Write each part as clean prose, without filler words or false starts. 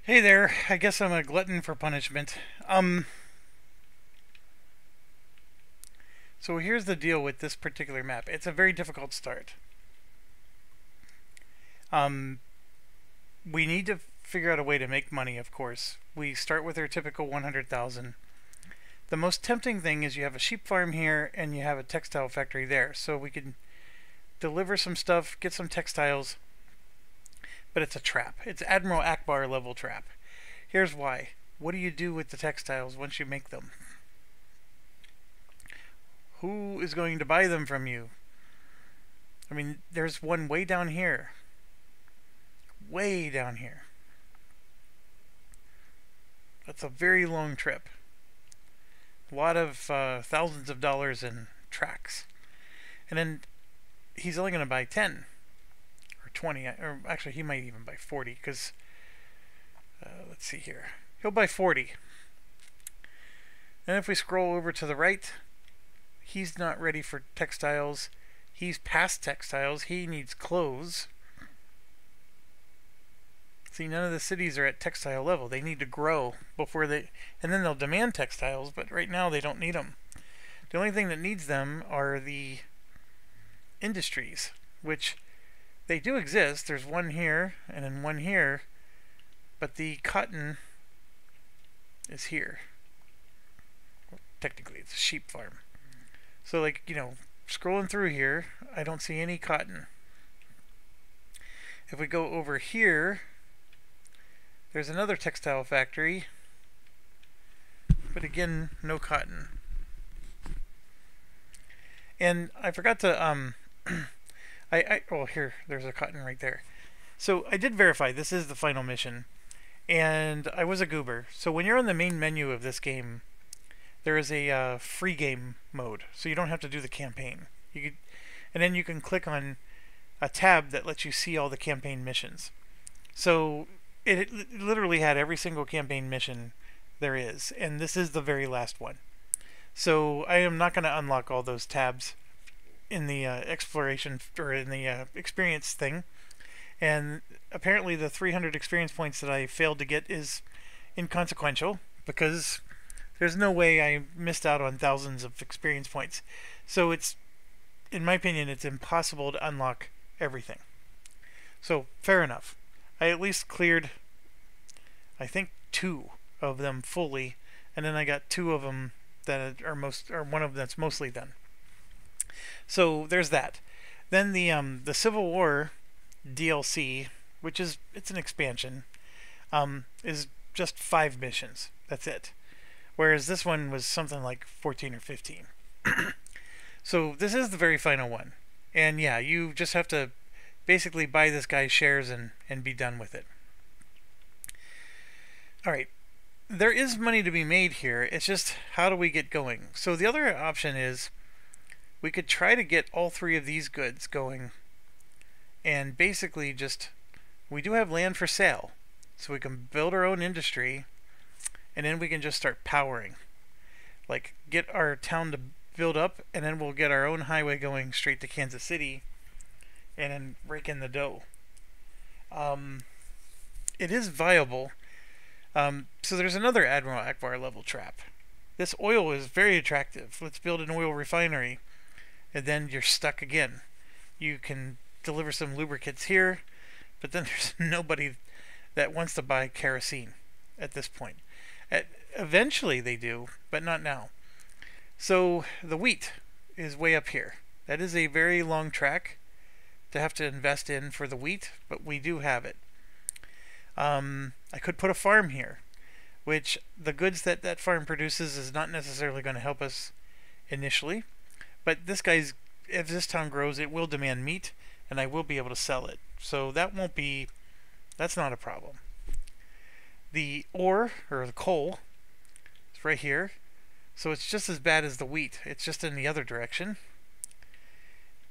Hey there, I guess I'm a glutton for punishment. Um, so here's the deal with this particular map. It's a very difficult start. Um, we need to figure out a way to make money, of course. We start with our typical 100,000. The most tempting thing is you have a sheep farm here and you have a textile factory there. So we can deliver some stuff, get some textiles, but it's a trap. It's Admiral Akbar level trap. Here's why. What do you do with the textiles once you make them? Who is going to buy them from you? I mean, there's one way down here. Way down here. That's a very long trip. A lot of thousands of dollars in tracks. And then he's only going to buy 10 or 20, or actually he might even buy 40 because let's see here. He'll buy 40. And if we scroll over to the right, he's not ready for textiles. He's past textiles. He needs clothes. See, none of the cities are at textile level. They need to grow before they, and then they'll demand textiles, but right now they don't need them. The only thing that needs them are the industries, which they do exist. There's one here and then one here, but the cotton is here. Well, technically, it's a sheep farm. So, like, scrolling through here, I don't see any cotton. If we go over here, there's another textile factory, but again, no cotton. And I forgot to, oh, here, there's a cotton right there. So I did verify this is the final mission, and I was a goober. So when you're on the main menu of this game, there is a free game mode, so you don't have to do the campaign. And then you can click on a tab that lets you see all the campaign missions. So it literally had every single campaign mission there is, and this is the very last one. So I am not going to unlock all those tabs in the exploration or in the experience thing. And apparently the 300 experience points that I failed to get is inconsequential because there's no way I missed out on thousands of experience points. So it's, in my opinion, it's impossible to unlock everything. So fair enough. I at least cleared, I think, 2 of them fully, and then I got 2 of them that are one of them that's mostly done. So there's that. Then the Civil War DLC, which is, it's an expansion, is just 5 missions. That's it. Whereas this one was something like 14 or 15. So this is the very final one. And yeah, you just have to basically buy this guy's shares and be done with it. Alright, there is money to be made here. It's just, how do we get going? So the other option is we could try to get all 3 of these goods going and basically just, we do have land for sale, so we can build our own industry and then we can just start powering. Like, get our town to build up, and then we'll get our own highway going straight to Kansas City and then rake in the dough. It is viable. So there's another Admiral Akbar level trap. This oil is very attractive. Let's build an oil refinery, and then you're stuck again. You can deliver some lubricants here, but then there's nobody that wants to buy kerosene at this point. Eventually they do, but not now. So the wheat is way up here. That is a very long track to have to invest in for the wheat, but we do have it. I could put a farm here, which the goods that that farm produces is not necessarily going to help us initially, but this guy's, if this town grows, it will demand meat, and I will be able to sell it. So that won't be, that's not a problem. The ore, or the coal, is right here. So it's just as bad as the wheat. It's just in the other direction.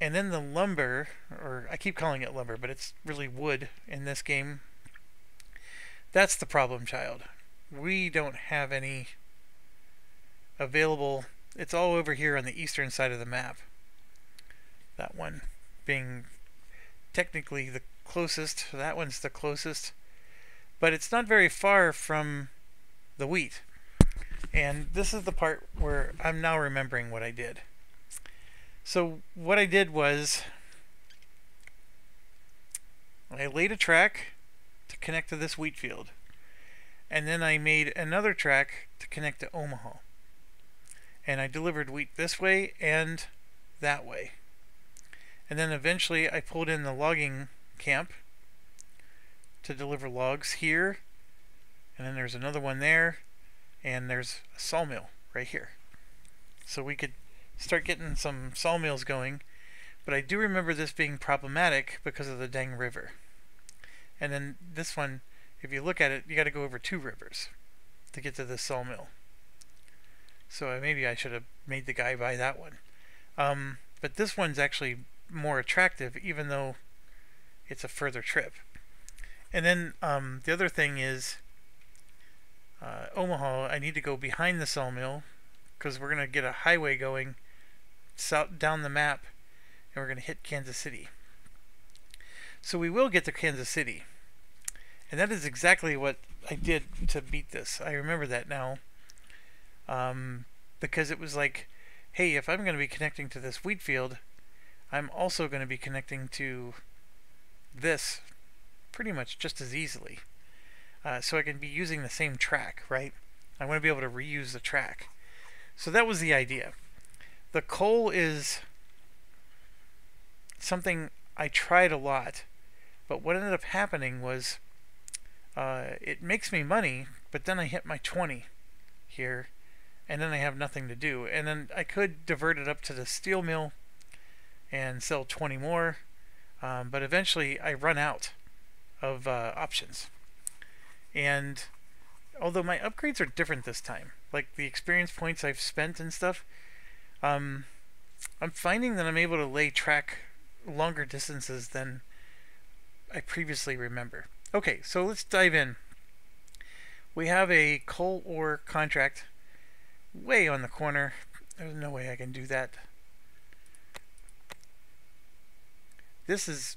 And then the lumber, or I keep calling it lumber, but it's really wood in this game. That's the problem, child. We don't have any available. It's all over here on the eastern side of the map. That one being technically the closest. That one's the closest. but it's not very far from the wheat. And this is the part where I'm now remembering what I did. So what I did was I laid a track to connect to this wheat field, and then I made another track to connect to Omaha, and I delivered wheat this way and that way. And then eventually I pulled in the logging camp to deliver logs here, and then there's another one there, and there's a sawmill right here. So we could start getting some sawmills going, but I do remember this being problematic because of the dang river. And then this one, if you look at it, you got to go over 2 rivers to get to this sawmill. So maybe I should have made the guy buy that one. But this one's actually more attractive, even though it's a further trip. And then the other thing is Omaha, I need to go behind the sawmill because we're going to get a highway going south down the map, and we're going to hit Kansas City. So we will get to Kansas City, and that is exactly what I did to beat this. I remember that now, because it was like, hey, if I'm going to be connecting to this wheat field, I'm also going to be connecting to this pretty much just as easily. So I can be using the same track, right? I want to be able to reuse the track. So that was the idea. The coal is something I tried a lot, but what ended up happening was it makes me money, but then I hit my 20 here, and then I have nothing to do. And then I could divert it up to the steel mill and sell 20 more, but eventually I run out of options. And although my upgrades are different this time, like the experience points I've spent and stuff, I'm finding that I'm able to lay track longer distances than I previously remember. Okay, so let's dive in. We have a coal ore contract way on the corner. There's no way I can do that. This is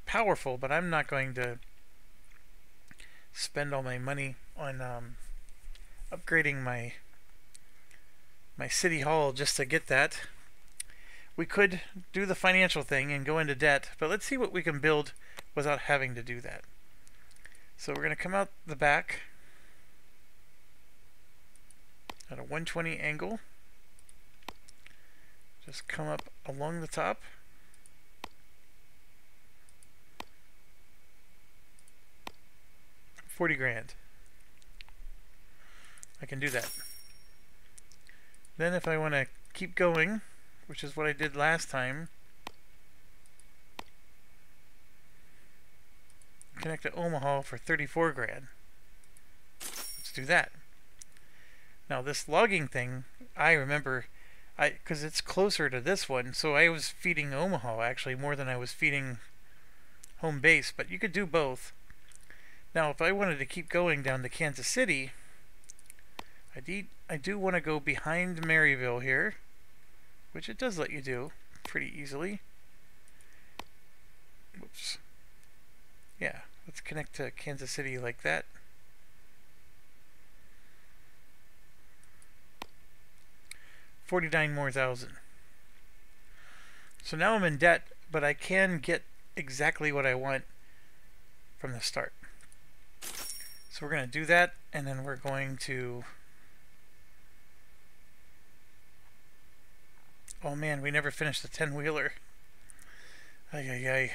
powerful, but I'm not going to spend all my money on upgrading my city hall just to get that. We could do the financial thing and go into debt, but let's see what we can build without having to do that. So we're going to come out the back at a 120 angle. Just come up along the top. $40,000. I can do that. Then if I want to keep going, which is what I did last time, connect to Omaha for $34,000. Let's do that. Now this logging thing, I remember, because it's closer to this one, so I was feeding Omaha actually more than I was feeding home base, but you could do both. Now if I wanted to keep going down to Kansas City, I do want to go behind Maryville here, which it does let you do pretty easily. Whoops. Yeah, let's connect to Kansas City like that. $49,000 more. So now I'm in debt, but I can get exactly what I want from the start. So we're going to do that, and then we're going to... Oh man, we never finished the 10-wheeler. Ay, ay, ay.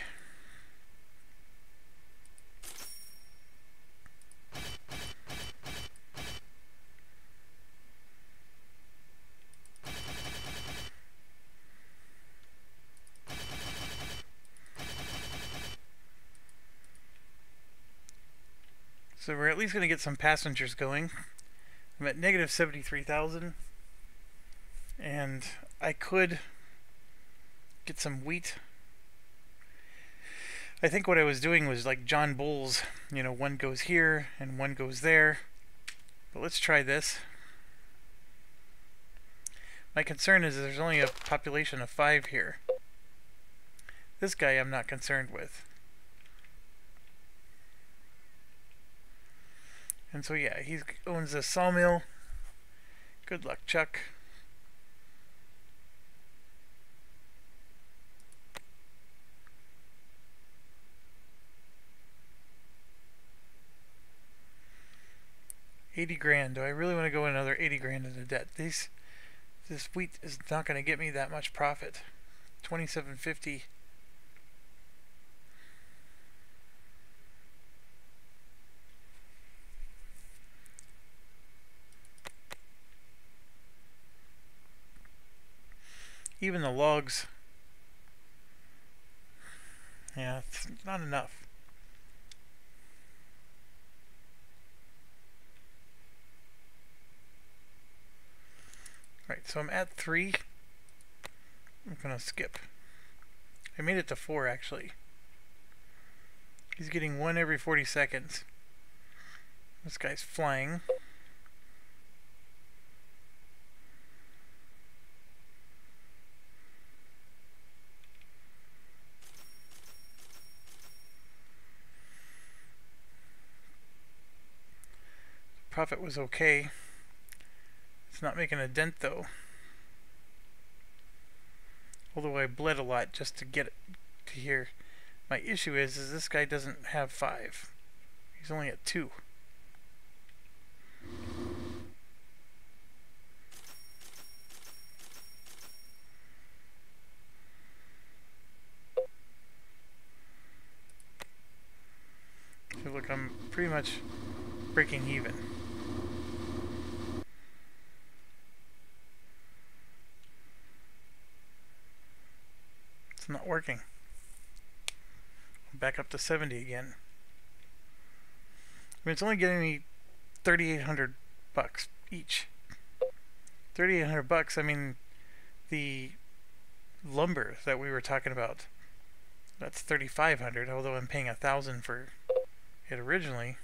So we're at least going to get some passengers going. I'm at negative 73,000. And I could get some wheat. I think what I was doing was like John Bull's, you know, one goes here and one goes there. But let's try this. My concern is there's only a population of 5 here. This guy I'm not concerned with. And so yeah, he owns a sawmill. Good luck, Chuck. $80,000. Do I really want to go another 80 grand into debt? This wheat is not going to get me that much profit. 27.50. Even the logs, yeah, it's not enough. Right, so I'm at 3. I'm gonna skip. I made it to 4 actually. He's getting 1 every 40 seconds. This guy's flying. Profit was okay. It's not making a dent though. Although I bled a lot just to get it to here. My issue is this guy doesn't have 5. He's only at 2. So look, I'm pretty much breaking even. It's not working. Back up to 70 again. I mean, it's only getting me 3,800 bucks each. 3,800 bucks. I mean, the lumber that we were talking about, that's 3,500. Although I'm paying 1,000 for it originally.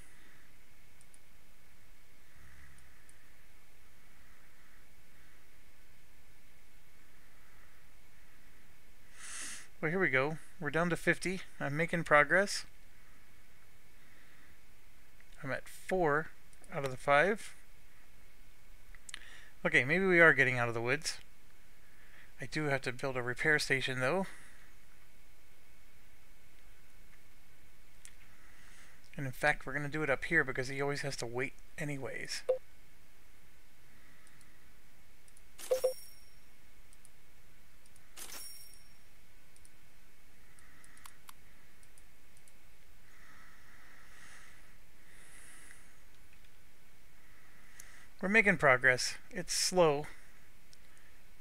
Well, here we go. We're down to 50. I'm making progress. I'm at 4 out of the 5. Okay, maybe we are getting out of the woods. I do have to build a repair station though. And in fact, we're going to do it up here because he always has to wait anyways. We're making progress. It's slow,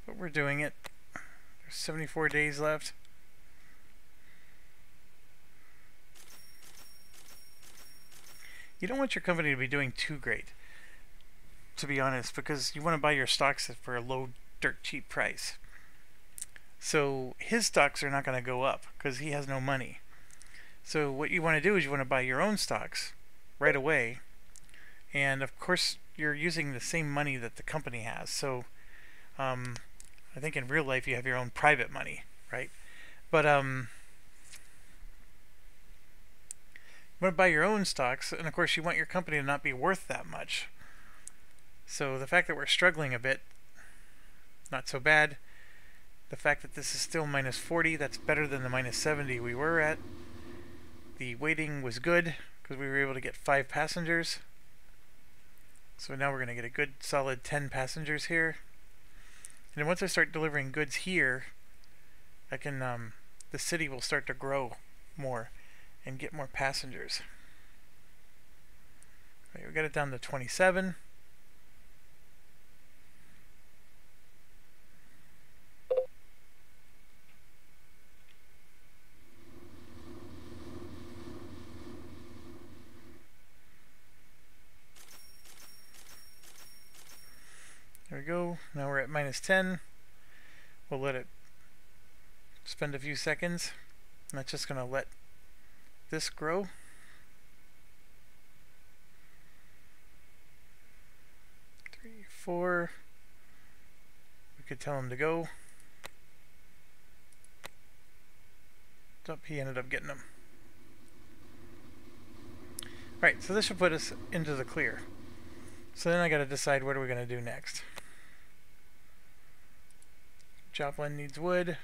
but we're doing it. There's 74 days left. You don't want your company to be doing too great, to be honest, because you want to buy your stocks for a low, dirt cheap price. So his stocks are not going to go up because he has no money. So what you want to do is you want to buy your own stocks right away. And of course, you're using the same money that the company has. So I think in real life you have your own private money, right? But you want to buy your own stocks, and of course you want your company to not be worth that much. So the fact that we're struggling a bit, not so bad. The fact that this is still minus 40, that's better than the minus 70 we were at. The waiting was good because we were able to get 5 passengers. So now we're going to get a good solid 10 passengers here. And then once I start delivering goods here, I can the city will start to grow more and get more passengers. Right, we got it down to 27. There we go. Now we're at minus 10. We'll let it spend a few seconds. I'm not just going to let this grow. Three, 4. We could tell him to go. He ended up getting them. Right, so this should put us into the clear. So then I gotta decide what are we gonna do next. Joplin needs wood.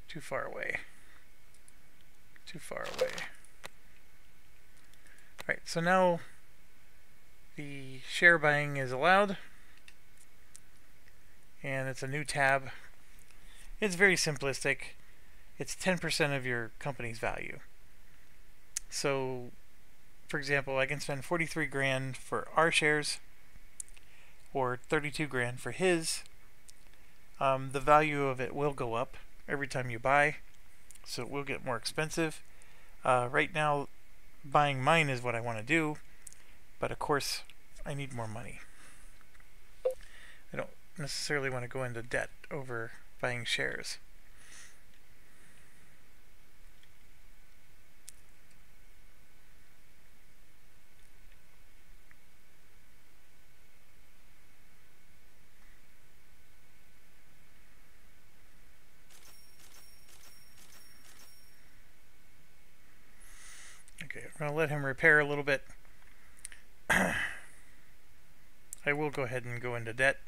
Too far away. Too far away. Right, so now the share buying is allowed. And it's a new tab. It's very simplistic. It's 10% of your company's value. So, for example, I can spend 43 grand for our shares, or 32 grand for his. The value of it will go up every time you buy, so it will get more expensive. Right now, buying mine is what I want to do, but of course, I need more money. I don't necessarily want to go into debt over buying shares. Okay, I'm going to let him repair a little bit. I will go ahead and go into debt.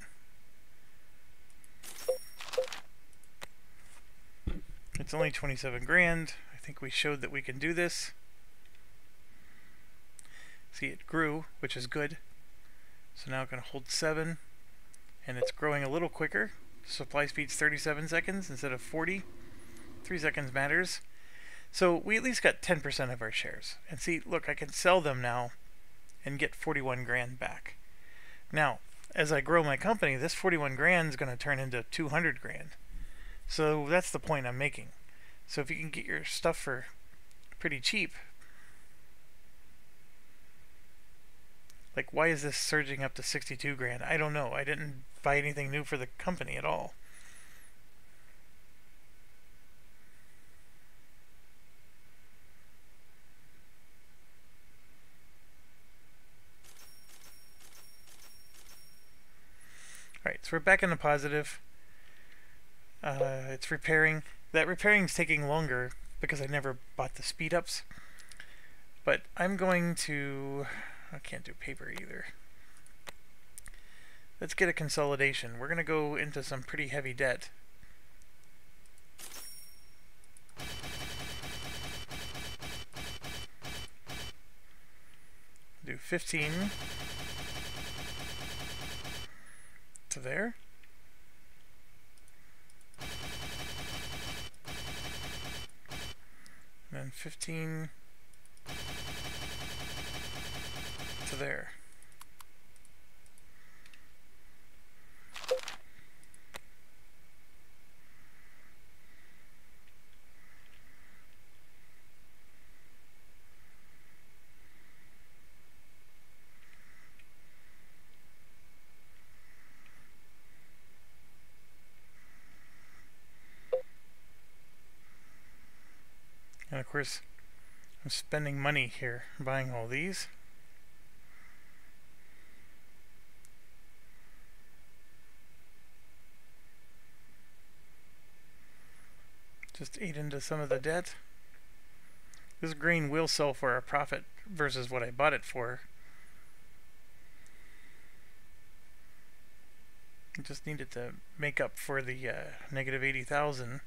It's only 27 grand. I think we showed that we can do this. See, it grew, which is good. So now I'm going to hold 7, and it's growing a little quicker. Supply speed's 37 seconds instead of 40. 3 seconds matters. So we at least got 10% of our shares. And see, look, I can sell them now and get 41 grand back. Now, as I grow my company, this 41 grand is going to turn into 200 grand. So that's the point I'm making. So if you can get your stuff for pretty cheap, like, why is this surging up to 62 grand? I don't know. I didn't buy anything new for the company at all. Alright, so we're back in the positive. It's repairing. That repairing is taking longer because I never bought the speed ups. But I'm going to... I can't do paper either. Let's get a consolidation. We're going to go into some pretty heavy debt. Do 15 to there. And then 15 to there. And of course, I'm spending money here buying all these. Just ate into some of the debt. This grain will sell for a profit versus what I bought it for. I just needed to make up for the negative 80,000.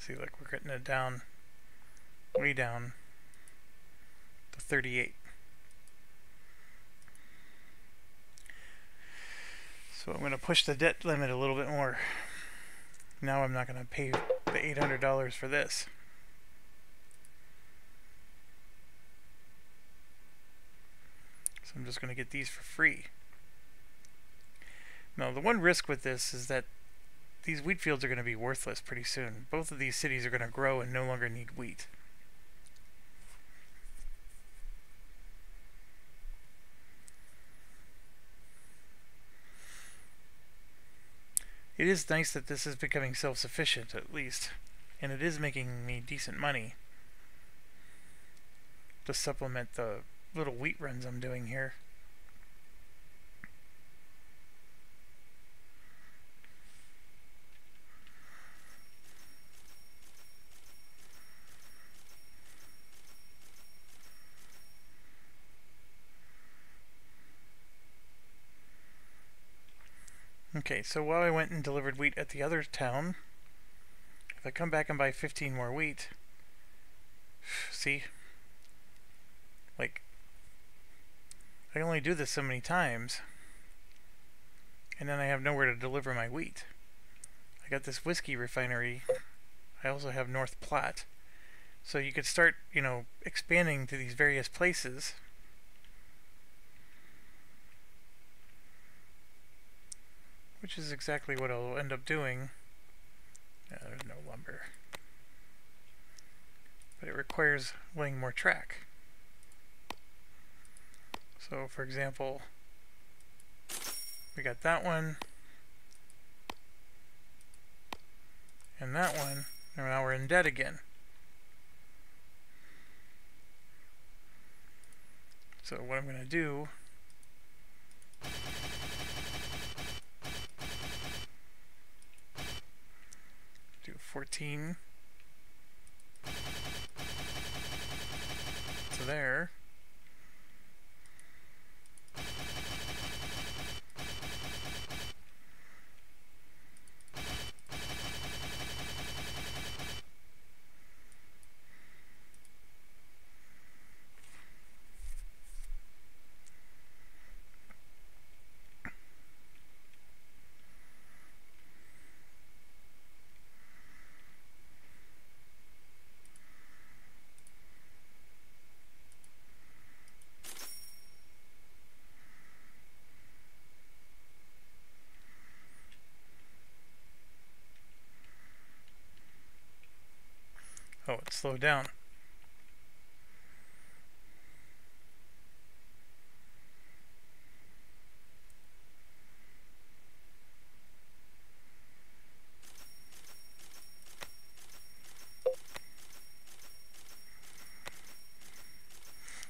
See, like, we're getting it down, way down to 38. So I'm going to push the debt limit a little bit more. Now I'm not going to pay the $800 for this. So I'm just going to get these for free. Now, the one risk with this is that these wheat fields are going to be worthless pretty soon. Both of these cities are going to grow and no longer need wheat. It is nice that this is becoming self-sufficient, at least. And it is making me decent money to supplement the little wheat runs I'm doing here. Okay, so while I went and delivered wheat at the other town, if I come back and buy 15 more wheat, see, like, I can only do this so many times, and then I have nowhere to deliver my wheat. I got this whiskey refinery. I also have North Platte. So you could start, you know, expanding to these various places. Which is exactly what I'll end up doing. There's no lumber. But it requires laying more track. So, for example, we got that one, and that one, and now we're in debt again. So what I'm going to do do 14 to there. Oh, it slowed down.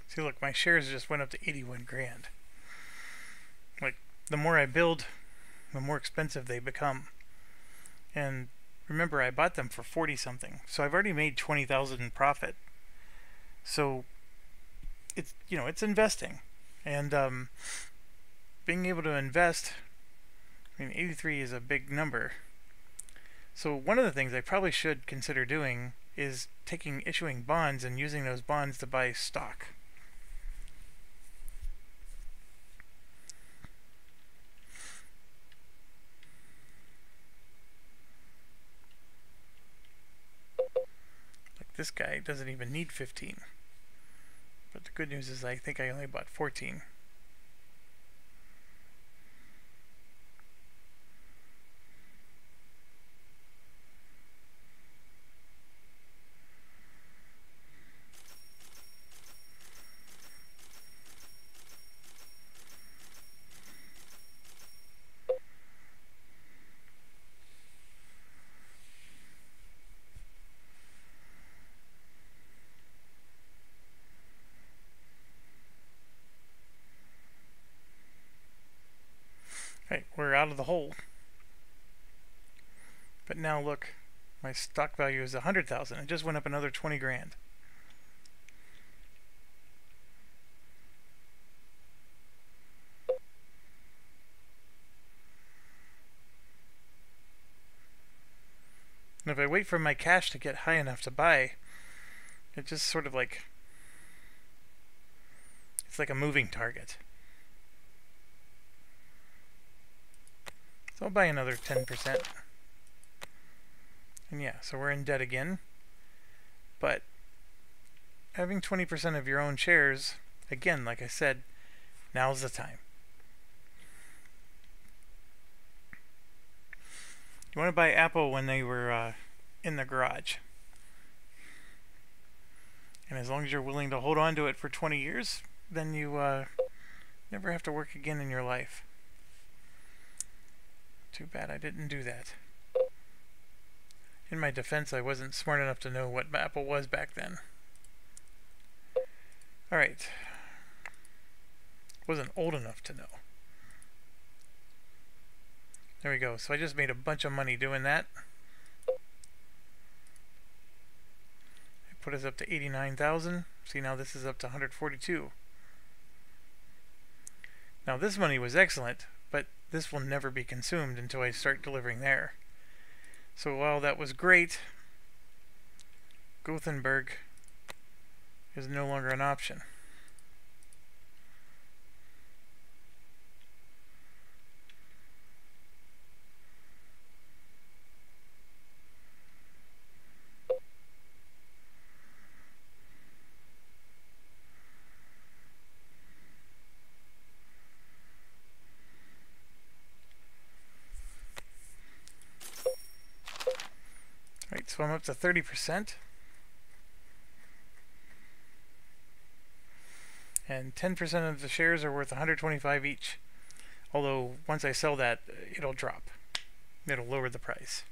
See, look, my shares just went up to 81 grand. Like, the more I build, the more expensive they become. And remember, I bought them for 40 something, so I've already made 20,000 in profit. So it's, you know, it's investing, and being able to invest. I mean, 83 is a big number. So one of the things I probably should consider doing is issuing bonds and using those bonds to buy stock. This guy doesn't even need 15. But the good news is I think I only bought 14. Right, we're out of the hole. But now look, my stock value is 100,000. It just went up another 20 grand. And if I wait for my cash to get high enough to buy, it just sort of like, it's like a moving target. So I'll buy another 10%. And yeah, so we're in debt again. But having 20% of your own shares, again, like I said, now's the time. You want to buy Apple when they were in the garage. And as long as you're willing to hold on to it for 20 years, then you never have to work again in your life. Too bad I didn't do that. In my defense, I wasn't smart enough to know what Apple was back then. Alright. Wasn't old enough to know. There we go. So I just made a bunch of money doing that. It put us up to 89,000. See, now this is up to 142. Now this money was excellent, but this will never be consumed until I start delivering there. So while that was great, Gothenburg is no longer an option. Right, so I'm up to 30%. And 10% of the shares are worth 125 each. Although once I sell that, it'll drop. It'll lower the price.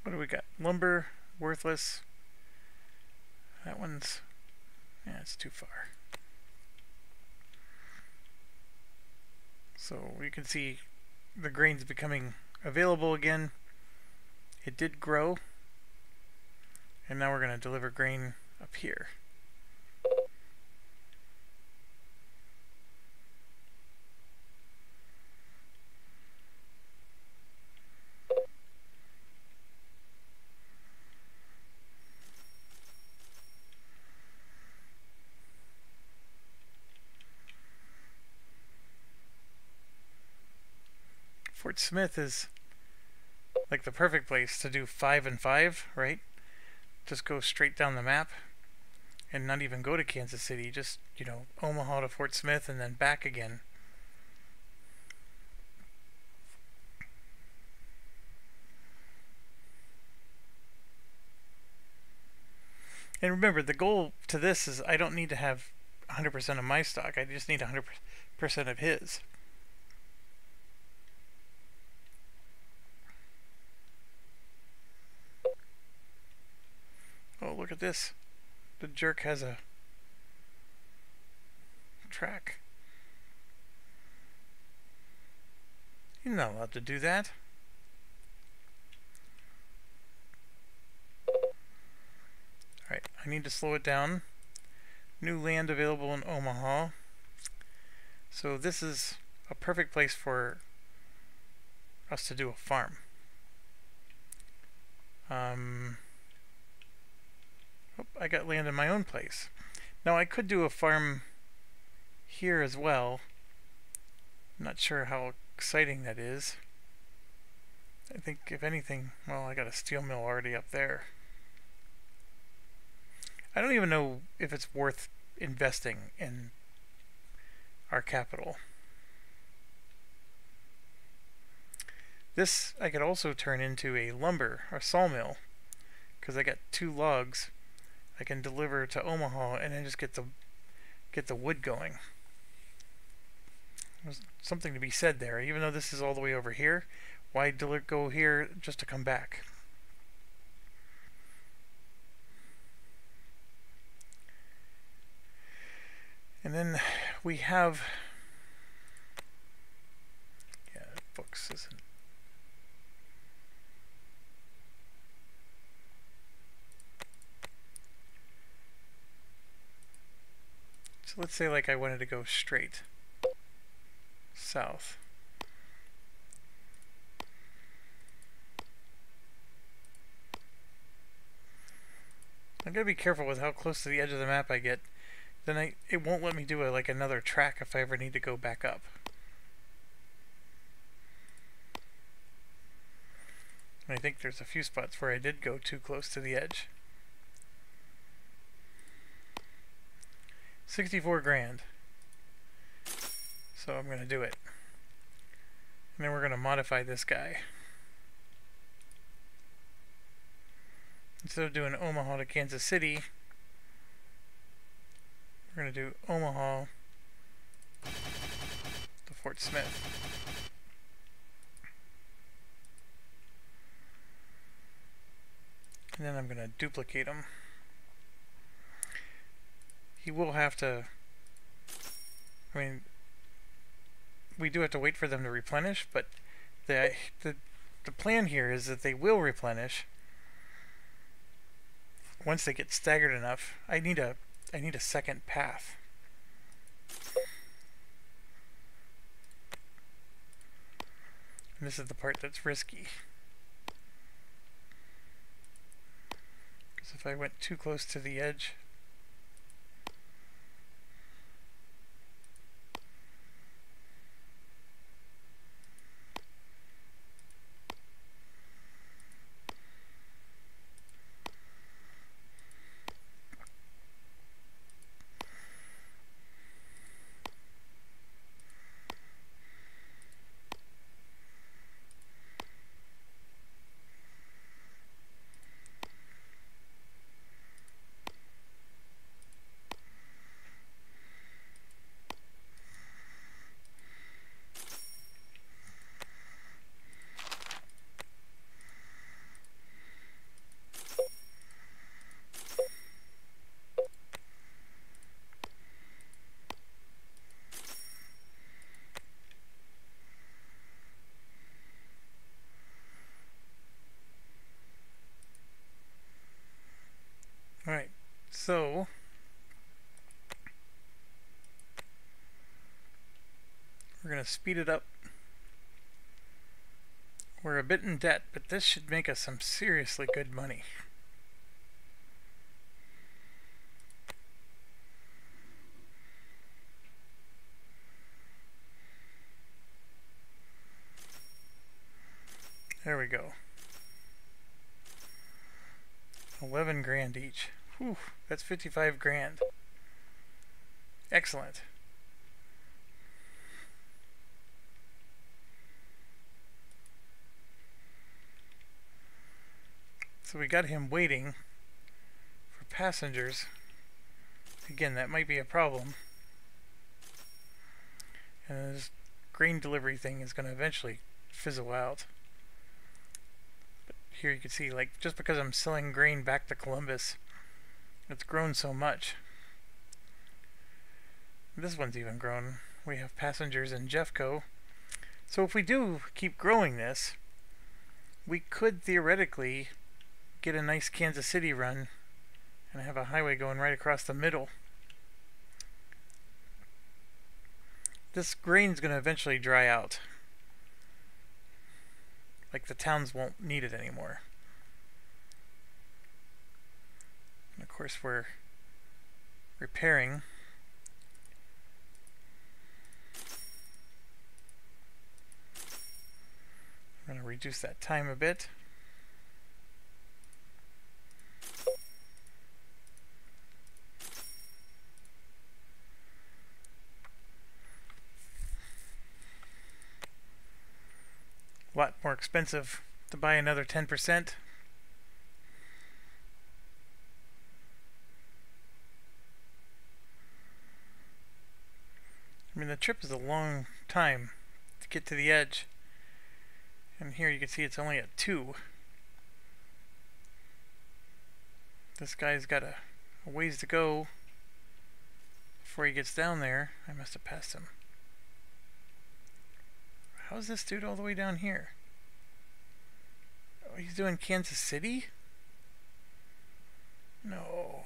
What do we got? Lumber, worthless. That one's, yeah, it's too far. So you can see the grain's becoming available again. It did grow, and now we're going to deliver grain up here. Fort Smith is like the perfect place to do 5 and 5, right? Just go straight down the map and not even go to Kansas City. Just, you know, Omaha to Fort Smith and then back again. And remember, the goal to this is I don't need to have 100% of my stock. I just need 100% of his. Oh, look at this. The jerk has a track. You're not allowed to do that. Alright, I need to slow it down. New land available in Omaha. So this is a perfect place for us to do a farm. I got land in my own place. Now I could do a farm here as well. I'm not sure how exciting that is. I think if anything, well, I got a steel mill already up there. I don't even know if it's worth investing in our capital. This I could also turn into a lumber or sawmill, because I got 2 logs I can deliver to Omaha and then just get the wood going. There's something to be said there. Even though this is all the way over here, why go here just to come back? And then we have, yeah, books isn't. So let's say like I wanted to go straight south. I'm gonna be careful with how close to the edge of the map I get. Then it won't let me do like another track if I ever need to go back up. And I think there's a few spots where I did go too close to the edge. 64 grand. So I'm going to do it. And then we're going to modify this guy. Instead of doing Omaha to Kansas City, we're going to do Omaha to Fort Smith. And then I'm going to duplicate them. He will have to, I mean, we do have to wait for them to replenish, but the plan here is that they will replenish once they get staggered enough. I need a I need a second path. And this is the part that's risky. Because if I went too close to the edge, alright, so we're going to speed it up. We're a bit in debt, but this should make us some seriously good money. There we go. 11 grand each. Whew, that's 55 grand. Excellent. So we got him waiting for passengers. Again, that might be a problem. And this grain delivery thing is going to eventually fizzle out. But here you can see, like, just because I'm selling grain back to Columbus, it's grown so much. This one's even grown. We have passengers in Jeffco. So if we do keep growing this, we could theoretically get a nice Kansas City run and have a highway going right across the middle. This grain's going to eventually dry out. Like, the towns won't need it anymore. And of course we're repairing. I'm going to reduce that time a bit. A lot more expensive to buy another 10%. I mean, the trip is a long time to get to the edge. And here you can see it's only at 2. This guy's got a ways to go before he gets down there. I must have passed him. How's this dude all the way down here? Oh, he's doing Kansas City? No.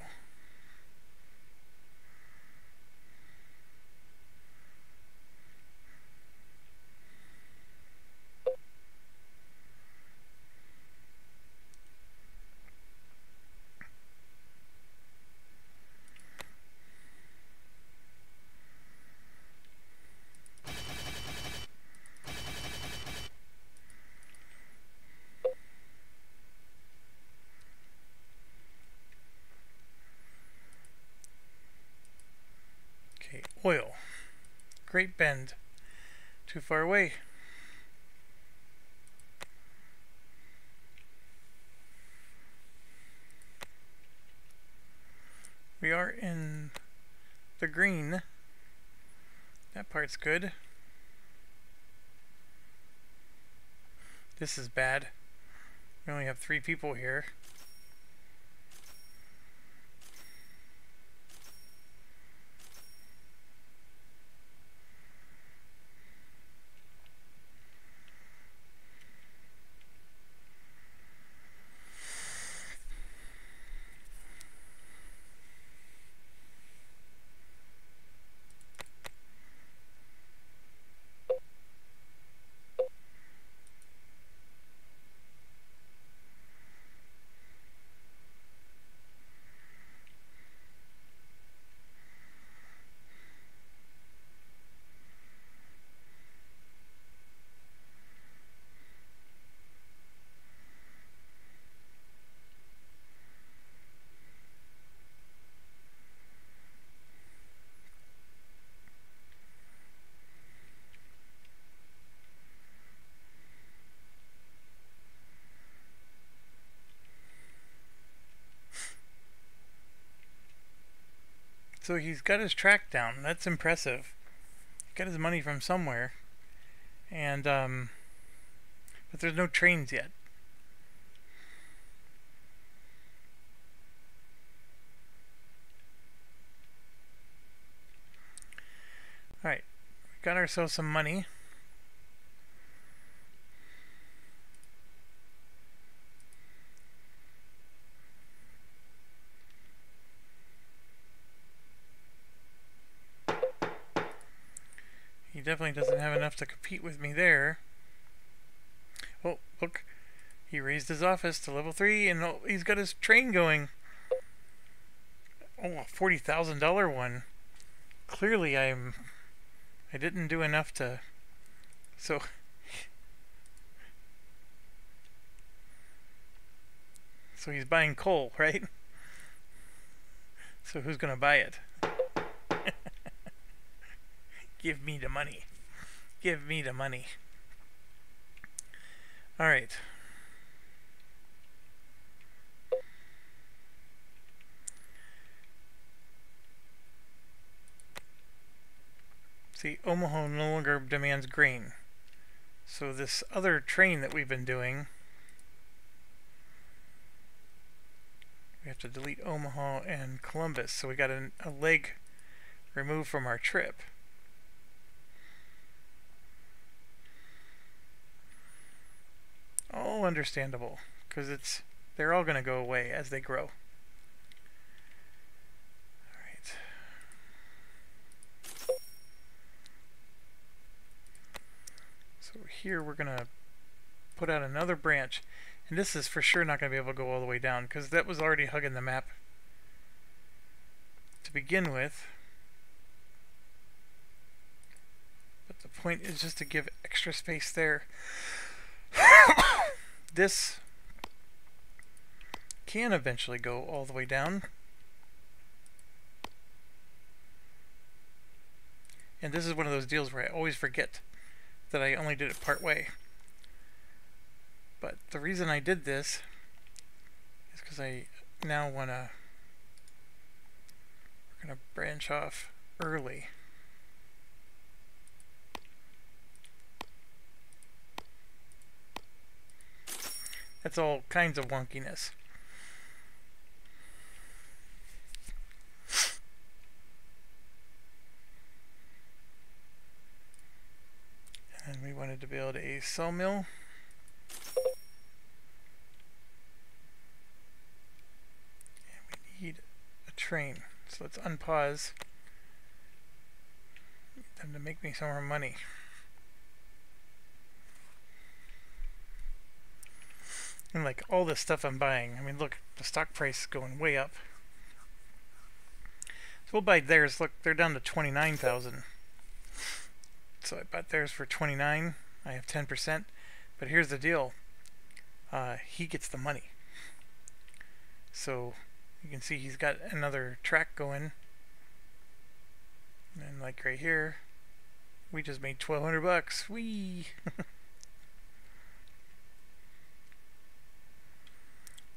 Oil. Great Bend. Too far away. We are in the green. That part's good. This is bad. We only have 3 people here. So he's got his track down. That's impressive. He got his money from somewhere. And, but there's no trains yet. Alright, we got ourselves some money. He definitely doesn't have enough to compete with me there. Oh, look. He raised his office to level 3 and oh, he's got his train going. Oh, a $40,000 one. Clearly I didn't do enough to... So he's buying coal, right? So who's gonna buy it? Give me the money. Give me the money. Alright. See, Omaha no longer demands grain. So this other train that we've been doing, we have to delete Omaha and Columbus. So we got a leg removed from our trip. All understandable, because they're all going to go away as they grow. Alright. So here we're going to put out another branch. And this is for sure not going to be able to go all the way down, because that was already hugging the map to begin with. But the point is just to give extra space there. This can eventually go all the way down. And this is one of those deals where I always forget that I only did it part way. But the reason I did this is because I now we're gonna branch off early. That's all kinds of wonkiness. And we wanted to build a sawmill. And we need a train. So let's unpause. Need them to make me some more money. And like all this stuff I'm buying, I mean look, the stock price is going way up. So we'll buy theirs, look, they're down to 29,000. So I bought theirs for 29, I have 10%, but here's the deal, he gets the money. So you can see he's got another track going, and like right here, we just made 1,200 bucks, whee!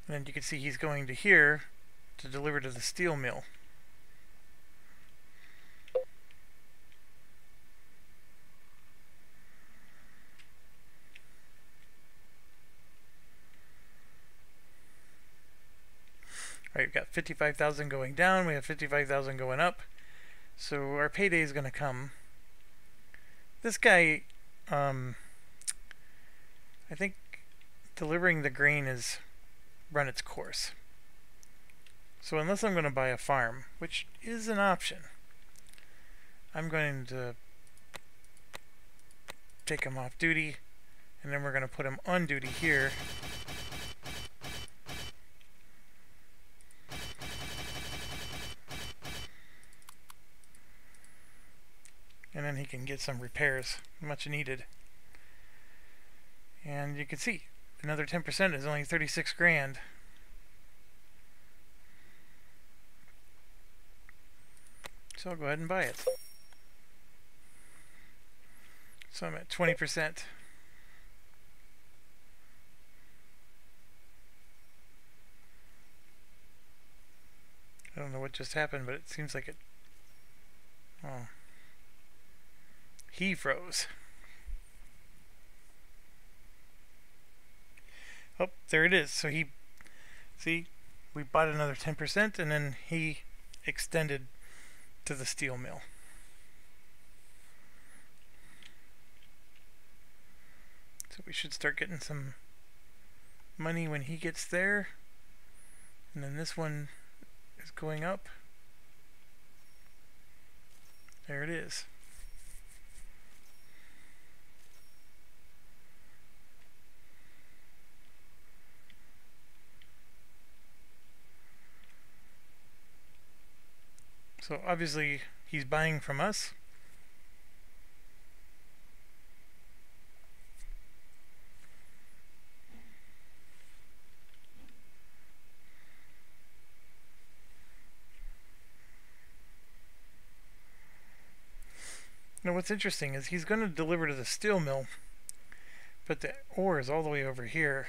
And you can see he's going to here to deliver to the steel mill. Alright, we've got 55,000 going down, we have 55,000 going up. So our payday is going to come. This guy, I think delivering the grain has run its course. So unless I'm going to buy a farm, which is an option, I'm going to take him off duty, and then we're going to put him on duty here. And then he can get some repairs, much needed. And you can see, another 10% is only 36 grand. So I'll go ahead and buy it. So I'm at 20%. I don't know what just happened, but it seems like it Oh. He froze. Oh, there it is. So he, see, we bought another 10% and then he extended to the steel mill. So we should start getting some money when he gets there. And then this one is going up. There it is. So obviously he's buying from us. Now what's interesting is he's going to deliver to the steel mill, but the ore is all the way over here.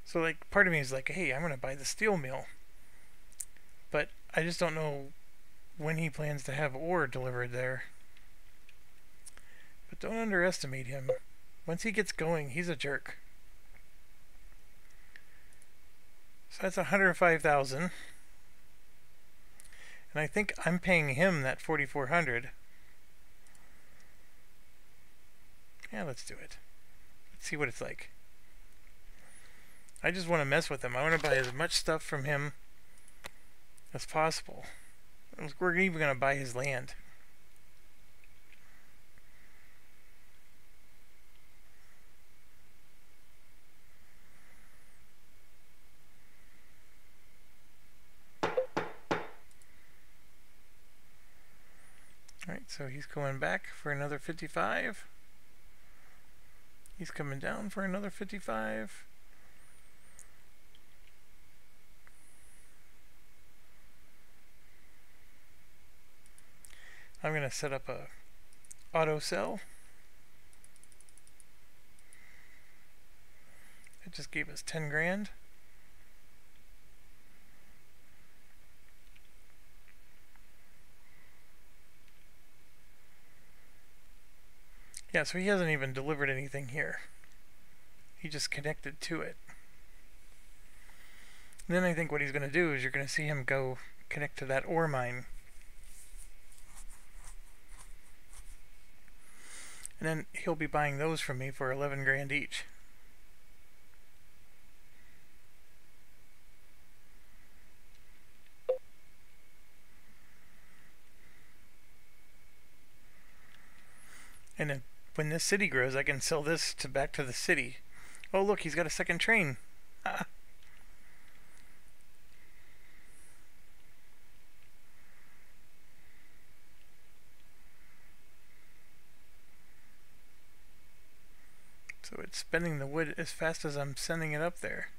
So like part of me is like, hey, I'm going to buy the steel mill. But I just don't know when he plans to have ore delivered there. But don't underestimate him. Once he gets going, he's a jerk. So that's 105,000. And I think I'm paying him that 4,400. Yeah, let's do it. Let's see what it's like. I just want to mess with him. I want to buy as much stuff from him as possible. We're even going to buy his land. Alright, so he's going back for another 55. He's coming down for another 55. I'm going to set up a auto sell. It just gave us 10 grand. Yeah, so he hasn't even delivered anything here. He just connected to it. And then I think what he's going to do is you're going to see him go connect to that ore mine. And then he'll be buying those from me for 11 grand each. And then when this city grows, I can sell this to back to the city. Oh look, he's got a second train. Ah. So it's spending the wood as fast as I'm sending it up there.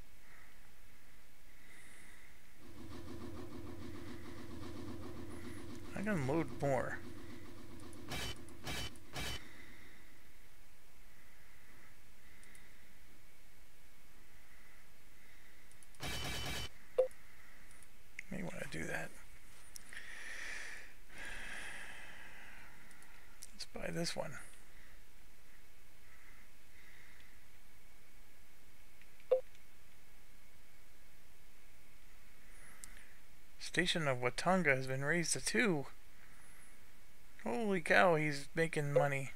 I can load more. May want to do that. Let's buy this one. Station of Watanga has been raised to 2. Holy cow, he's making money.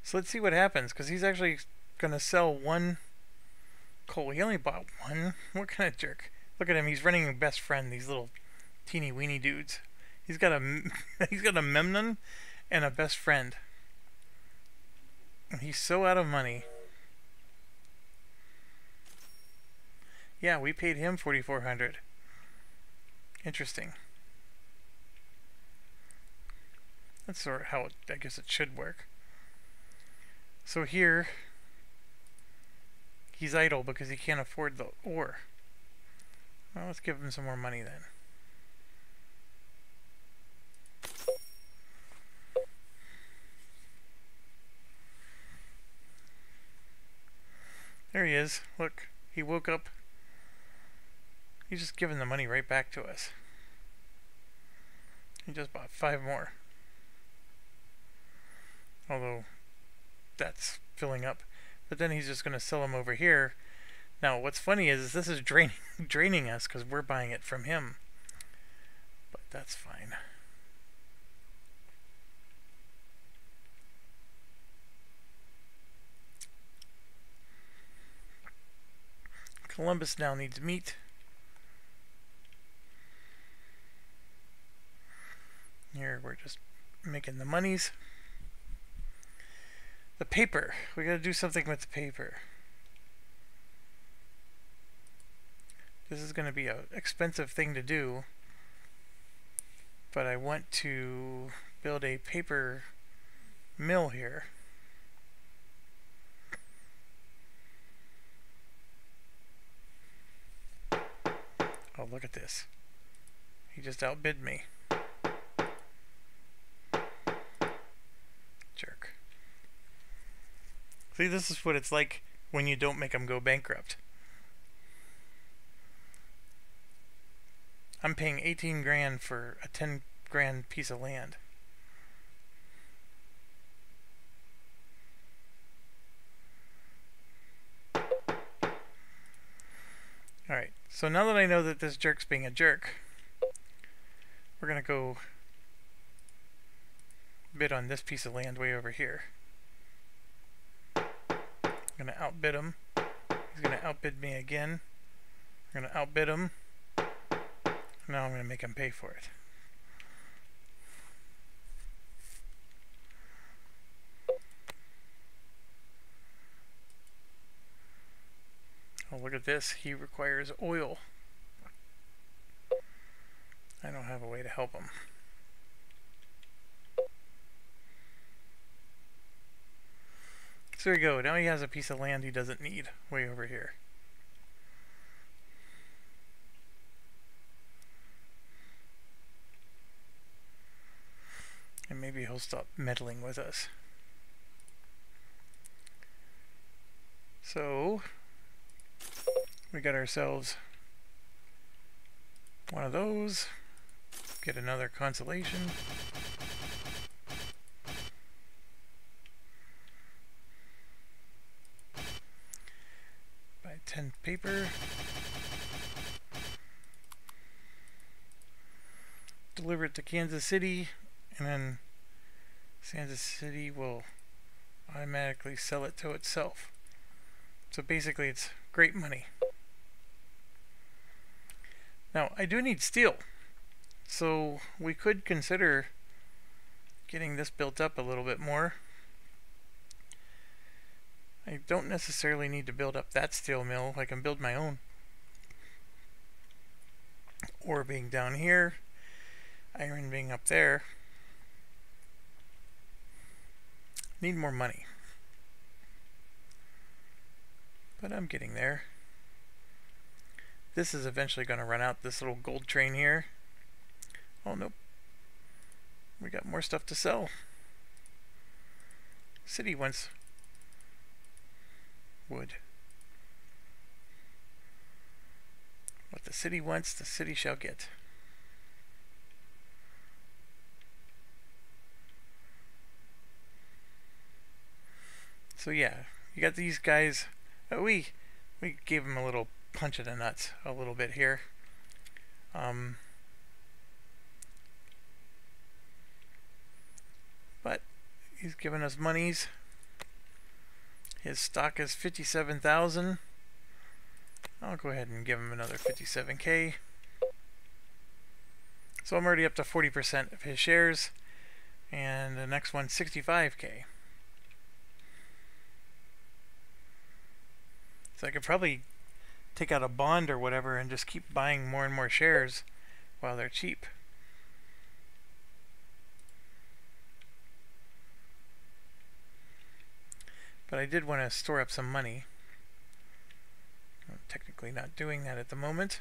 So let's see what happens, because he's actually going to sell 1 coal. He only bought 1? What kind of jerk? Look at him, he's running a best friend, these little teeny weeny dudes. He's got a he's got a Memnon and a best friend. He's so out of money. Yeah, we paid him 4,400. Interesting. That's sort of how I guess it should work. So here, he's idle because he can't afford the ore. Well, let's give him some more money then. he is. Look, he woke up. He's just giving the money right back to us. He just bought 5 more. Although, that's filling up. But then he's just going to sell them over here. Now, what's funny is this is draining us because we're buying it from him. But that's fine. Columbus now needs meat. Here we're just making the monies. The paper. We gotta do something with the paper. This is gonna be an expensive thing to do, but I want to build a paper mill here. Oh, look at this. He just outbid me. Jerk. See, this is what it's like when you don't make them go bankrupt. I'm paying 18 grand for a 10 grand piece of land. Alright, so now that I know that this jerk's being a jerk, we're gonna go bid on this piece of land way over here. I'm gonna outbid him. He's gonna outbid me again. I'm gonna outbid him. Now I'm gonna make him pay for it. Oh, look at this. He requires oil. I don't have a way to help him. So there you go. Now he has a piece of land he doesn't need way over here. And maybe he'll stop meddling with us. So we got ourselves one of those. Get another consolation. Buy 10 paper. Deliver it to Kansas City, and then Kansas City will automatically sell it to itself. So basically it's great money. Now I do need steel, so we could consider getting this built up a little bit more. I don't necessarily need to build up that steel mill. I can build my own. Ore being down here, iron being up there. Need more money. But I'm getting there. This is eventually going to run out, this little gold train here. Oh, nope. We got more stuff to sell. City wants wood. What the city wants, the city shall get. So yeah, you got these guys. We gave them a little punch in the nuts a little bit here. But he's giving us monies. His stock is 57,000. I'll go ahead and give him another 57k. So I'm already up to 40% of his shares, and the next one 65k. So I could probably take out a bond or whatever and just keep buying more and more shares while they're cheap. But I did want to store up some money. I'm technically not doing that at the moment.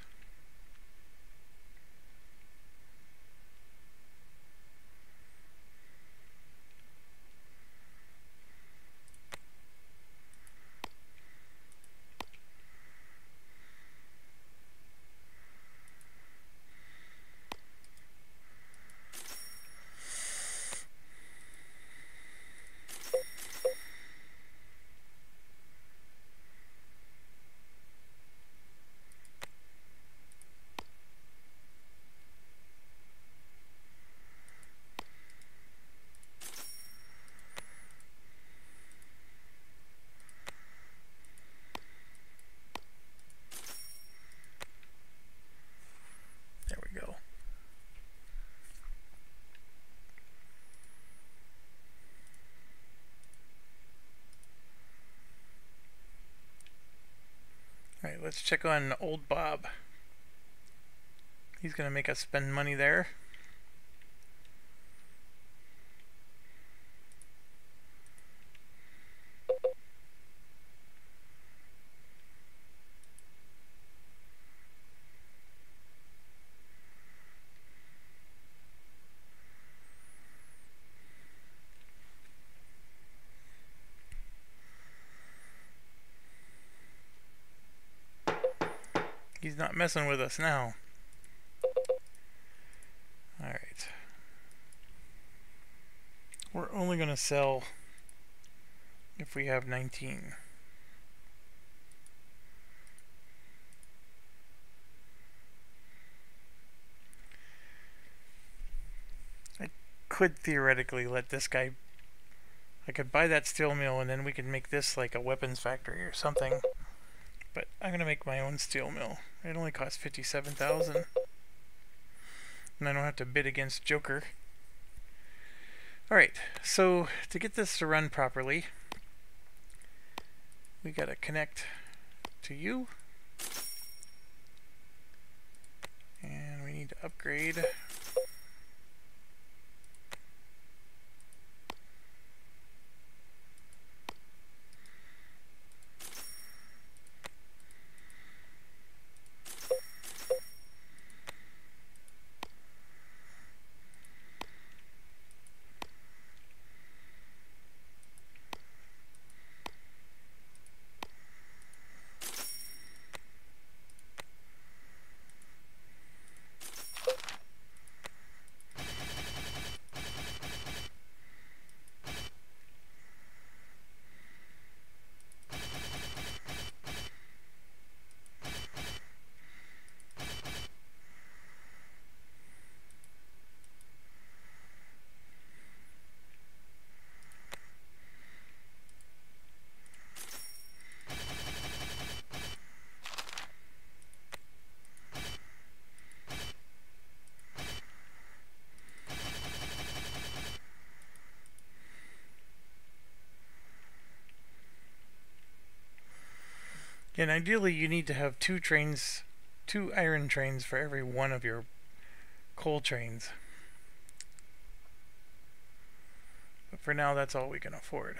let's check on old Bob. He's gonna make us spend money there. He's not messing with us now. Alright. We're only going to sell if we have 19. I could theoretically let this guy... I could buy that steel mill and then we could make this like a weapons factory or something. But I'm going to make my own steel mill. It only costs 57,000. And I don't have to bid against Joker. Alright, so to get this to run properly, we got to connect to you. And we need to upgrade. And ideally you need to have two iron trains for every one of your coal trains. But for now that's all we can afford.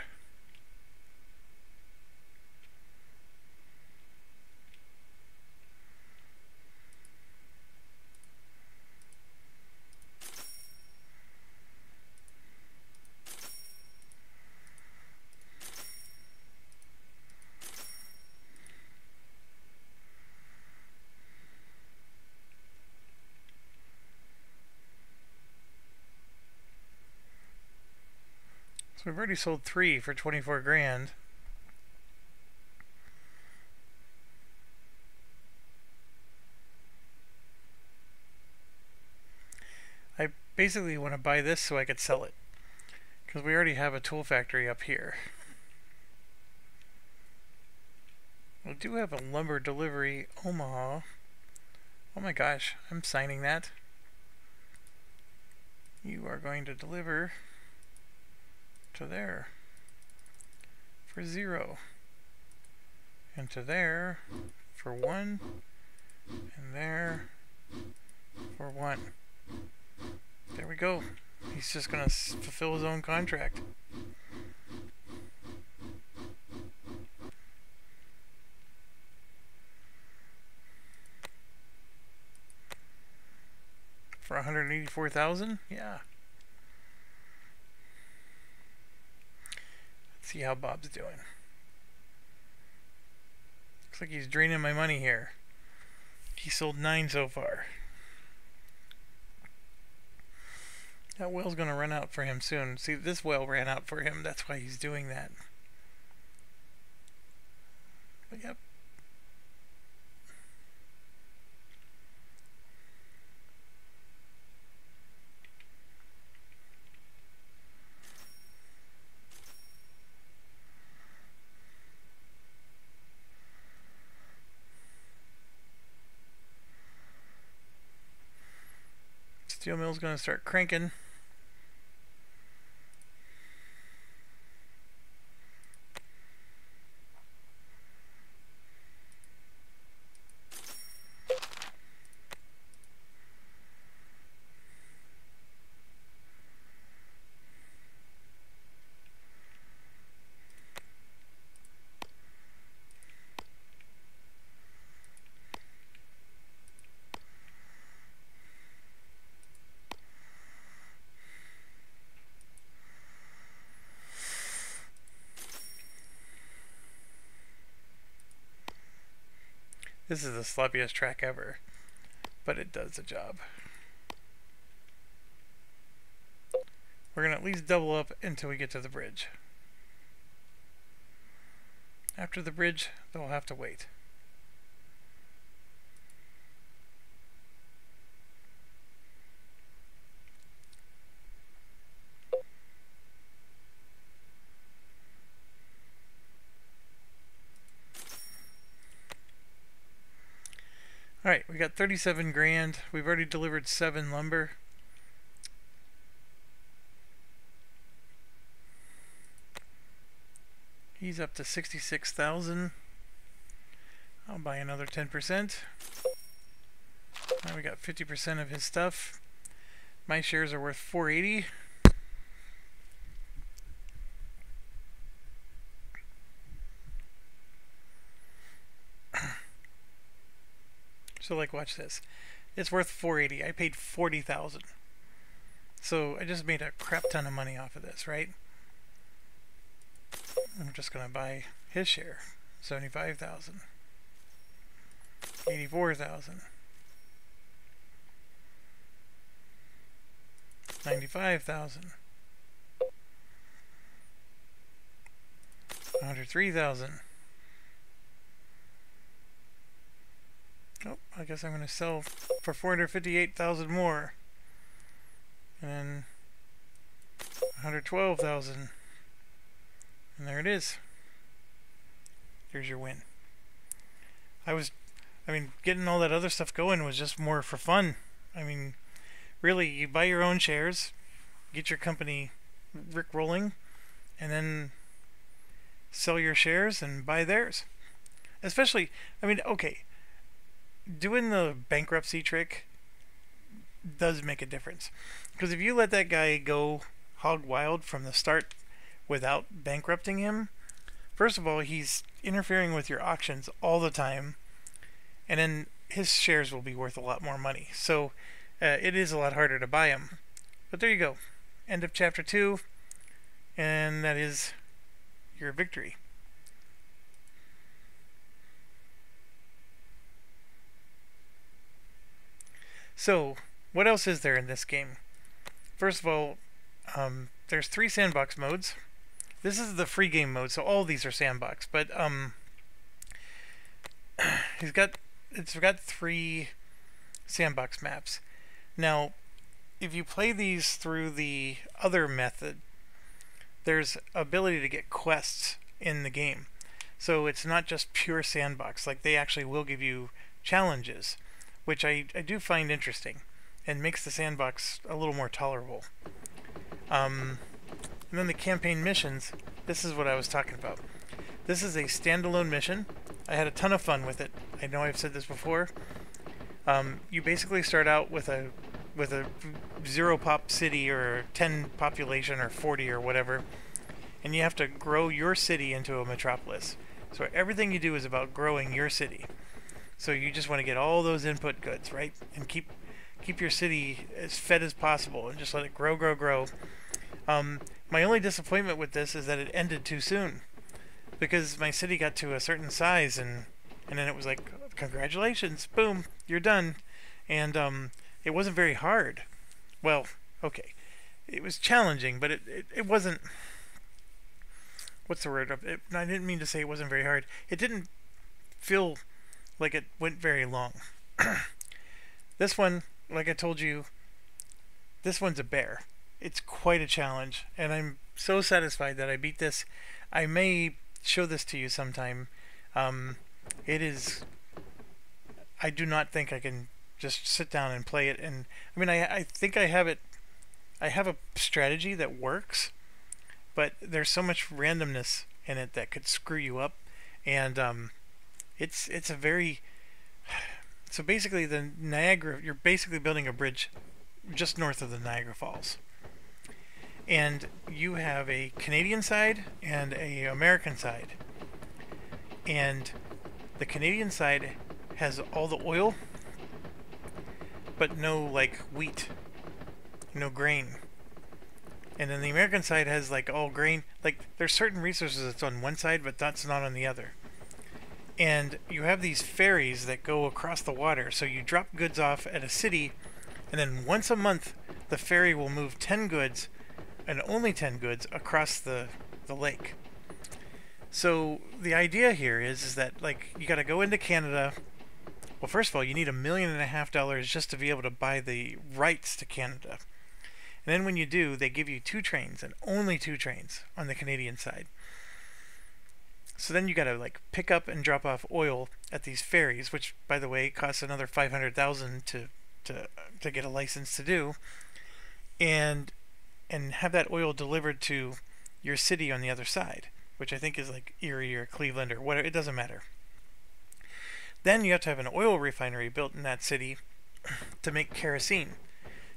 We've already sold 3 for 24 grand. I basically want to buy this so I could sell it, because we already have a tool factory up here. We do have a lumber delivery Omaha. Oh my gosh, I'm signing that. You are going to deliver to there for 0, and to there for 1, and there for 1. There we go. He's just gonna fulfill his own contract. For 184,000? Yeah. See how Bob's doing. Looks like he's draining my money here. He sold 9 so far. That well's gonna run out for him soon. See, this well ran out for him. That's why he's doing that. But yep. Steel mill's gonna start cranking. This is the sloppiest track ever, but it does the job. We're going to at least double up until we get to the bridge. After the bridge, they'll have to wait. Alright, we got 37 grand. We've already delivered 7 lumber. He's up to 66,000. I'll buy another 10%. Now we got 50% of his stuff. My shares are worth 480. So like, watch this. It's worth 480. I paid 40,000. So I just made a crap ton of money off of this, right? I'm just gonna buy his share. 75,000. 84,000. 95,000. 103,000. Oh, I guess I'm going to sell for 458,000 more. And then 112,000. And there it is. Here's your win. I mean, getting all that other stuff going was just more for fun. I mean, really, you buy your own shares, get your company rickrolling, and then sell your shares and buy theirs. Especially, I mean, okay, doing the bankruptcy trick does make a difference. Because if you let that guy go hog wild from the start without bankrupting him, first of all, he's interfering with your auctions all the time, and then his shares will be worth a lot more money. So it is a lot harder to buy him. But there you go. End of chapter 2, and that is your victory. So, what else is there in this game? First of all, there's 3 sandbox modes. This is the free game mode, so all these are sandbox. But it's got 3 sandbox maps. Now, if you play these through the other method, there's ability to get quests in the game. So it's not just pure sandbox. Like, they actually will give you challenges, which I do find interesting and makes the sandbox a little more tolerable. And then the campaign missions, this is what I was talking about. This is a standalone mission. I had a ton of fun with it. I know I've said this before. You basically start out with a 0 pop city or 10 population or 40 or whatever, and you have to grow your city into a metropolis. So everything you do is about growing your city. So you just want to get all those input goods, right? And keep your city as fed as possible and just let it grow, grow, grow. My only disappointment with this is that it ended too soon, because my city got to a certain size and then it was like, congratulations, boom, you're done. And it wasn't very hard. Well, okay, it was challenging, but it wasn't, what's the word? I didn't mean to say it wasn't very hard. It didn't feel like it went very long. This one, like I told you, this one's a bear. It's quite a challenge, and I'm so satisfied that I beat this. I may show this to you sometime. It is, I do not think I can just sit down and play it. And I mean, I think I have it. I have a strategy that works, but there's so much randomness in it that could screw you up. And it's a very, so basically the Niagara, you're basically building a bridge just north of the Niagara Falls. And you have a Canadian side and a American side. And the Canadian side has all the oil, but no like wheat, no grain. And then the American side has like all grain. Like, there's certain resources that's on one side, but that's not on the other. And you have these ferries that go across the water. So you drop goods off at a city, and then once a month, the ferry will move 10 goods, and only 10 goods, across the lake. So the idea here is that, like, you got to go into Canada. Well, first of all, you need $1.5 million just to be able to buy the rights to Canada. And then when you do, they give you 2 trains, and only 2 trains on the Canadian side. So then you got to, like, pick up and drop off oil at these ferries, which, by the way, costs another $500,000 to get a license to do, and have that oil delivered to your city on the other side, which I think is like Erie or Cleveland or whatever. It doesn't matter. Then you have to have an oil refinery built in that city to make kerosene.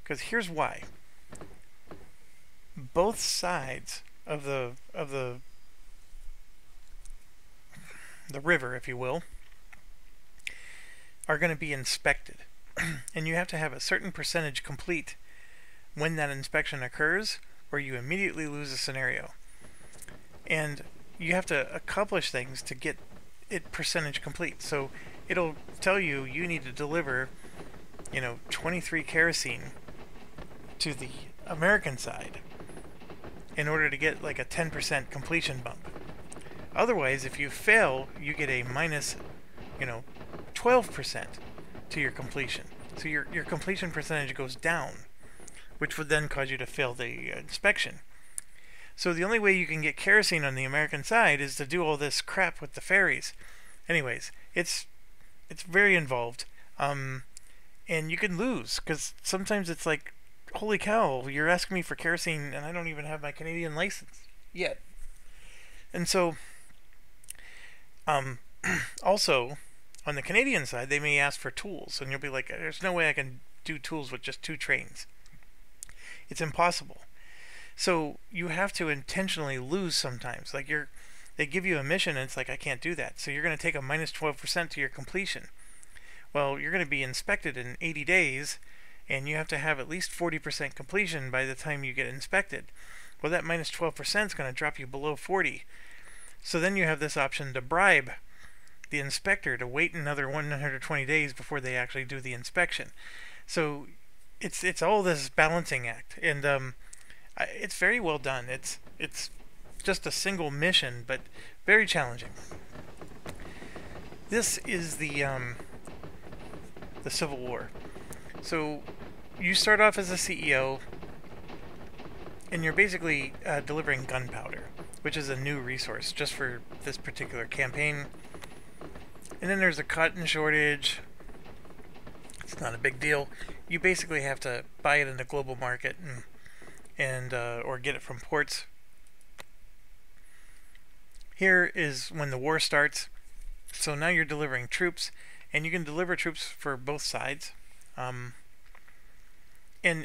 Because here's why. Both sides of the river, if you will, are going to be inspected. And you have to have a certain percentage complete when that inspection occurs, or you immediately lose a scenario. And you have to accomplish things to get it percentage complete. So it'll tell you need to deliver, 23 kerosene to the American side in order to get like a 10% completion bump. Otherwise, if you fail, you get a minus, 12% to your completion. So your completion percentage goes down, which would then cause you to fail the inspection. So the only way you can get kerosene on the American side is to do all this crap with the ferries. Anyways, it's very involved, and you can lose, because sometimes it's like, holy cow, you're asking me for kerosene and I don't even have my Canadian license yet. And so, also, on the Canadian side, they may ask for tools, and you'll be like, there's no way I can do tools with just 2 trains. It's impossible. So you have to intentionally lose sometimes. Like, they give you a mission and it's like, I can't do that. So you're going to take a minus 12% to your completion. Well, you're going to be inspected in 80 days, and you have to have at least 40% completion by the time you get inspected. Well, that minus 12% is going to drop you below 40. So then you have this option to bribe the inspector to wait another 120 days before they actually do the inspection. So it's all this balancing act, and it's very well done. It's just a single mission, but very challenging. This is the Civil War. So you start off as a CEO, and you're basically delivering gunpowder, which is a new resource just for this particular campaign. And then there's a cotton shortage. It's not a big deal. You basically have to buy it in the global market and or get it from ports. Here is when the war starts. So now you're delivering troops, and you can deliver troops for both sides. And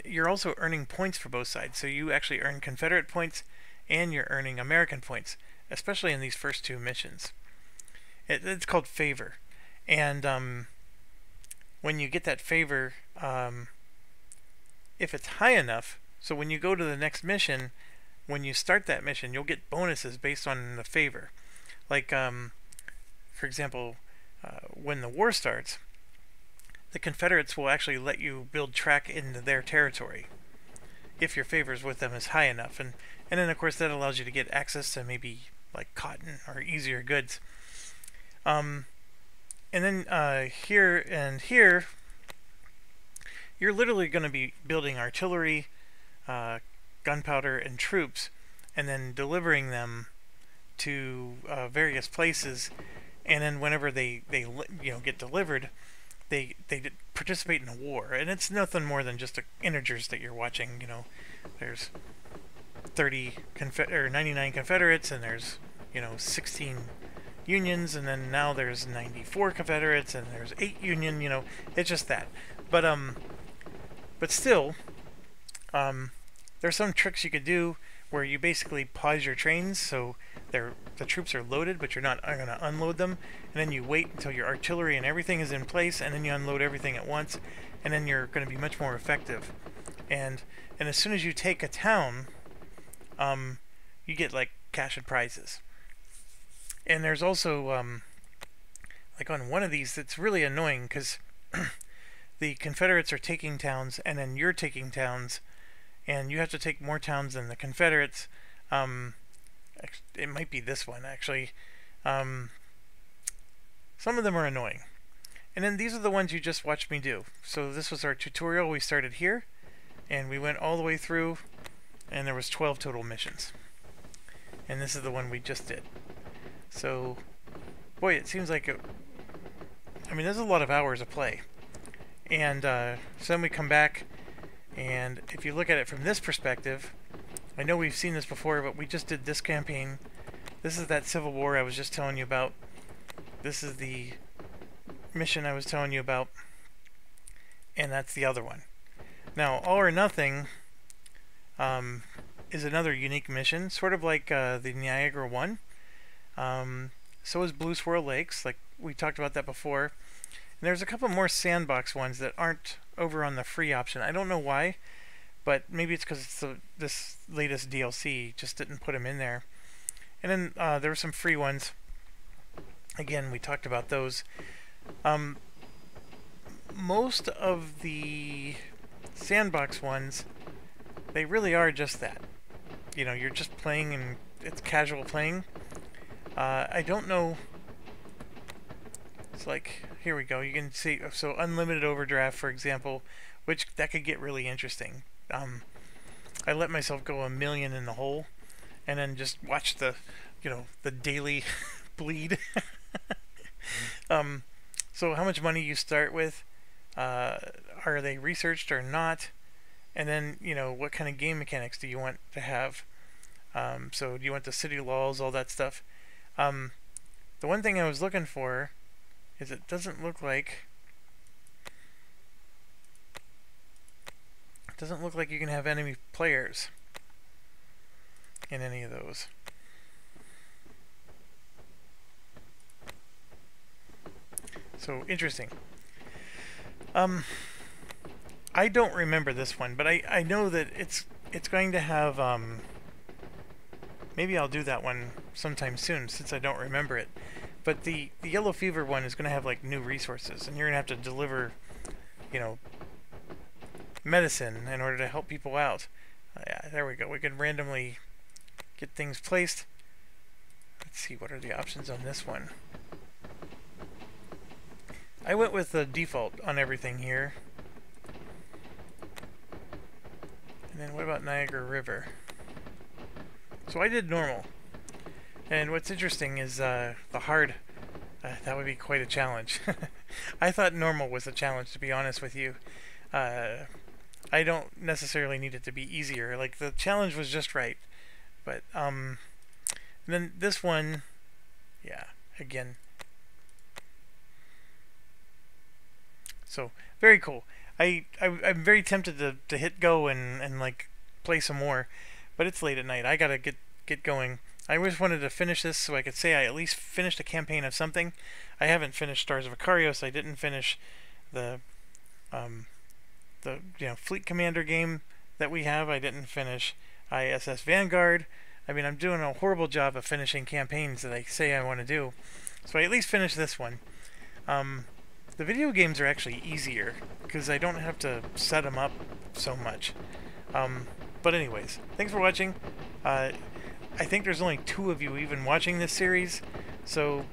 you're also earning points for both sides. So you actually earn Confederate points, and you're earning American points, especially in these first 2 missions. It's called favor. And when you get that favor, if it's high enough, so when you go to the next mission, when you start that mission, you'll get bonuses based on the favor. Like, for example, when the war starts, the Confederates will actually let you build track into their territory if your favors with them is high enough. And then, of course, that allows you to get access to maybe like cotton or easier goods. And then here and here, you're literally going to be building artillery, gunpowder, and troops, and then delivering them to various places. And then whenever they get delivered, they participate in a war. And it's nothing more than just integers that you're watching. There's 99 Confederates, and there's 16 Unions, and then now there's 94 Confederates, and there's 8 Union. It's just that. But still, there's some tricks you could do where you basically pause your trains so the troops are loaded, but you're not going to unload them, and then you wait until your artillery and everything is in place, and then you unload everything at once, and then you're going to be much more effective. And as soon as you take a town, you get like cash and prizes. And there's also like on one of these, it's really annoying because the Confederates are taking towns, and then you're taking towns, and you have to take more towns than the Confederates. It might be this one actually. Some of them are annoying. And then these are the ones you just watched me do. So this was our tutorial. We started here, and we went all the way through, and there was 12 total missions. And this is the one we just did. So, boy, it seems like I mean, there's a lot of hours of play. And so then we come back, and if you look at it from this perspective, I know we've seen this before, but we just did this campaign. This is that Civil War I was just telling you about. This is the mission I was telling you about, and that's the other one. Now, All or Nothing is another unique mission, sort of like the Niagara one. So is Blue Swirl Lakes, like we talked about that before. And there's a couple more sandbox ones that aren't over on the free option. I don't know why, but maybe it's because it's this latest DLC just didn't put them in there. And then there were some free ones. Again, we talked about those. Most of the sandbox ones, they really are just that. You know, you're just playing and it's casual playing. I don't know. It's like, here we go. You can see, so unlimited overdraft, for example, which that could get really interesting. I let myself go 1 million in the hole, and then just watch the, you know, the daily bleed. So how much money you start with, are they researched or not, and then, you know, what kind of game mechanics do you want to have? So do you want the city laws, all that stuff? The one thing I was looking for is it doesn't look like you can have enemy players in any of those. So interesting. I don't remember this one, but I know that it's going to have maybe I'll do that one sometime soon since I don't remember it. But the Yellow Fever one is going to have like new resources, and you're going to have to deliver, you know, medicine in order to help people out. Yeah, there we go. We can randomly get things placed. Let's see, what are the options on this one? I went with the default on everything here. And then what about Niagara River? So I did normal. And what's interesting is the hard, that would be quite a challenge. I thought normal was a challenge, to be honest with you. I don't necessarily need it to be easier. Like, the challenge was just right. But, then this one, yeah, again. So, very cool. I'm very tempted to hit go and like play some more, but it's late at night. I gotta get going. I always wanted to finish this so I could say I at least finished a campaign of something. I haven't finished Stars of Ikarios. I didn't finish the Fleet Commander game that we have. I didn't finish ISS Vanguard. I mean, I'm doing a horrible job of finishing campaigns that I say I want to do. So I at least finished this one. The video games are actually easier because I don't have to set them up so much. But anyways, thanks for watching. I think there's only 2 of you even watching this series, so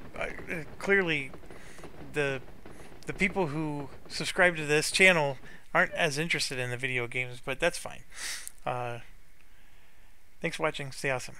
clearly the people who subscribe to this channel aren't as interested in the video games, but that's fine. Thanks for watching. Stay awesome.